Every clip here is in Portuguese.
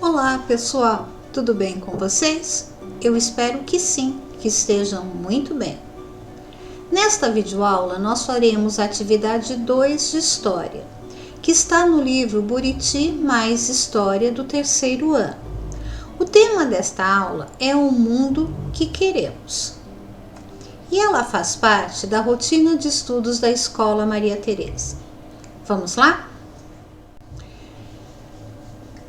Olá pessoal, tudo bem com vocês? Eu espero que sim, que estejam muito bem. Nesta videoaula nós faremos a atividade 2 de História, que está no livro Buriti mais História do terceiro ano. O tema desta aula é o mundo que queremos. E ela faz parte da rotina de estudos da Escola Maria Teresa. Vamos lá?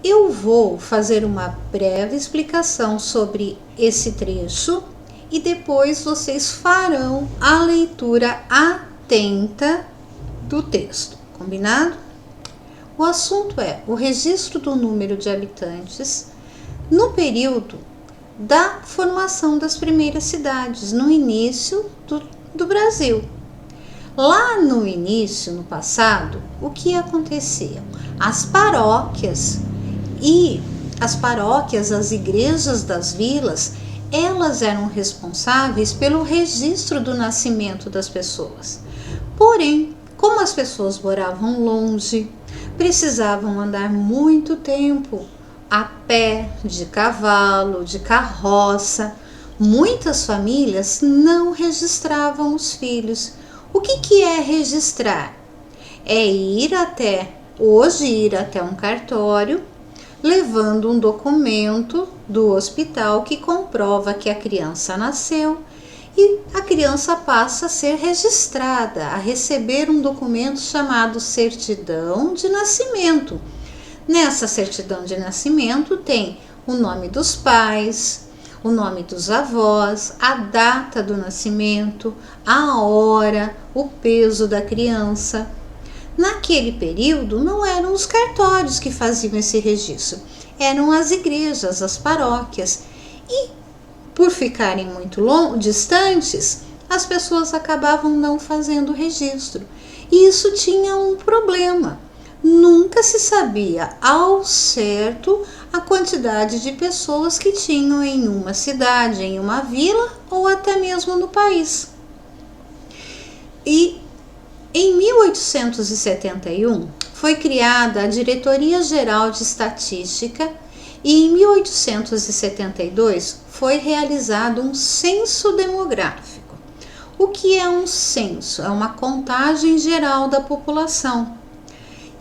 Eu vou fazer uma breve explicação sobre esse trecho e depois vocês farão a leitura atenta do texto, combinado? O assunto é o registro do número de habitantes no período da formação das primeiras cidades, no início do Brasil. Lá no início, no passado, o que acontecia? As paróquias, as igrejas das vilas, elas eram responsáveis pelo registro do nascimento das pessoas. Porém, como as pessoas moravam longe, precisavam andar muito tempo a pé, de cavalo, de carroça, muitas famílias não registravam os filhos. O que é registrar? É ir até um cartório, levando um documento do hospital que comprova que a criança nasceu e a criança passa a ser registrada, a receber um documento chamado certidão de nascimento. Nessa certidão de nascimento tem o nome dos pais, o nome dos avós, a data do nascimento, a hora, o peso da criança. Naquele período não eram os cartórios que faziam esse registro, eram as igrejas, as paróquias. E por ficarem muito distantes, as pessoas acabavam não fazendo registro. E isso tinha um problema. Nunca se sabia ao certo a quantidade de pessoas que tinham em uma cidade, em uma vila ou até mesmo no país. E em 1871 foi criada a Diretoria-Geral de Estatística e em 1872 foi realizado um censo demográfico. O que é um censo? É uma contagem geral da população.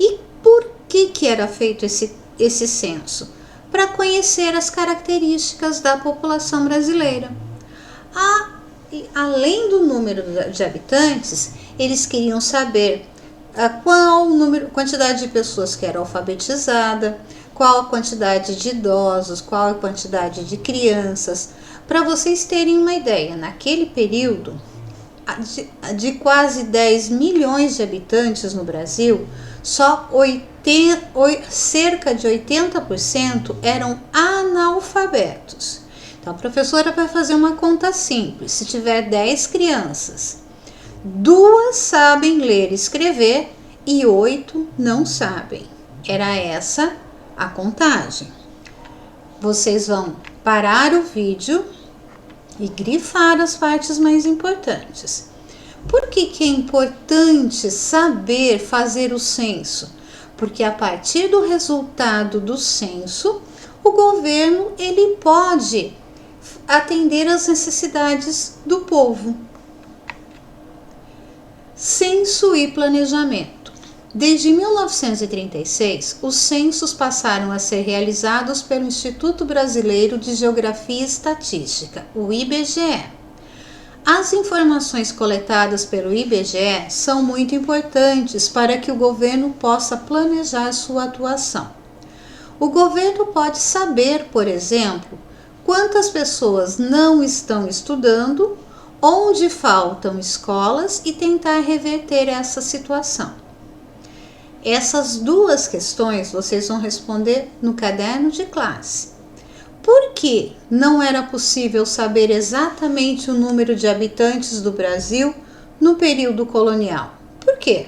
E por que era feito esse censo? Para conhecer as características da população brasileira. Além do número de habitantes, eles queriam saber quantidade de pessoas que era alfabetizada, qual a quantidade de idosos, qual a quantidade de crianças. Para vocês terem uma ideia, naquele período, de quase 10 milhões de habitantes no Brasil, só cerca de 80% eram analfabetos. Então, a professora vai fazer uma conta simples. Se tiver 10 crianças, 2 sabem ler e escrever e 8 não sabem. Era essa a contagem. Vocês vão parar o vídeo e grifar as partes mais importantes. Por que é importante saber fazer o censo? Porque a partir do resultado do censo, o governo ele pode atender às necessidades do povo. Censo e planejamento. Desde 1936, os censos passaram a ser realizados pelo Instituto Brasileiro de Geografia e Estatística, o IBGE. As informações coletadas pelo IBGE são muito importantes para que o governo possa planejar sua atuação. O governo pode saber, por exemplo, quantas pessoas não estão estudando, onde faltam escolas e tentar reverter essa situação. Essas 2 questões vocês vão responder no caderno de classe. Por que não era possível saber exatamente o número de habitantes do Brasil no período colonial? Por quê?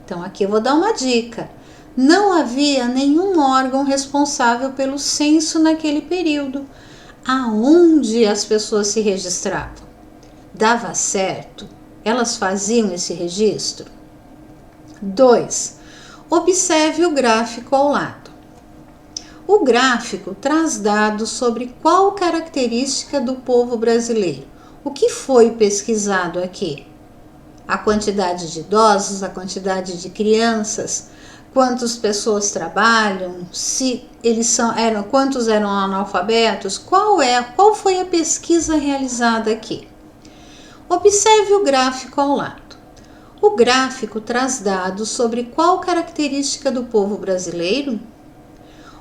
Então aqui eu vou dar uma dica. Não havia nenhum órgão responsável pelo censo naquele período. Aonde as pessoas se registravam? Dava certo? Elas faziam esse registro? 2. Observe o gráfico ao lado. O gráfico traz dados sobre qual característica do povo brasileiro. O que foi pesquisado aqui? A quantidade de idosos, a quantidade de crianças, quantas pessoas trabalham, se eles quantos eram analfabetos, qual foi a pesquisa realizada aqui? Observe o gráfico ao lado. O gráfico traz dados sobre qual característica do povo brasileiro?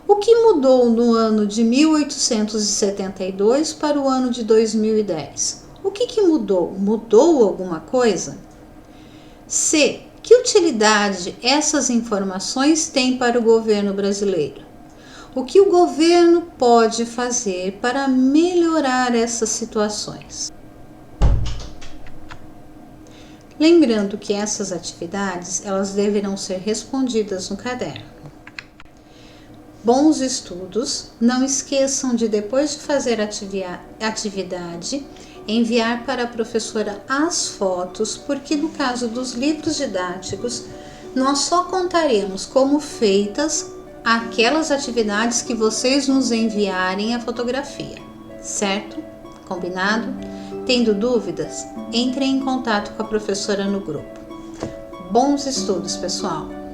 O que mudou no ano de 1872 para o ano de 2010? O que mudou? Mudou alguma coisa? C. Que utilidade essas informações têm para o governo brasileiro? O que o governo pode fazer para melhorar essas situações? Lembrando que essas atividades elas deverão ser respondidas no caderno. Bons estudos, não esqueçam de, depois de fazer a atividade, enviar para a professora as fotos, porque no caso dos livros didáticos, nós só contaremos como feitas aquelas atividades que vocês nos enviarem a fotografia, certo? Combinado? Tendo dúvidas, entrem em contato com a professora no grupo. Bons estudos, pessoal!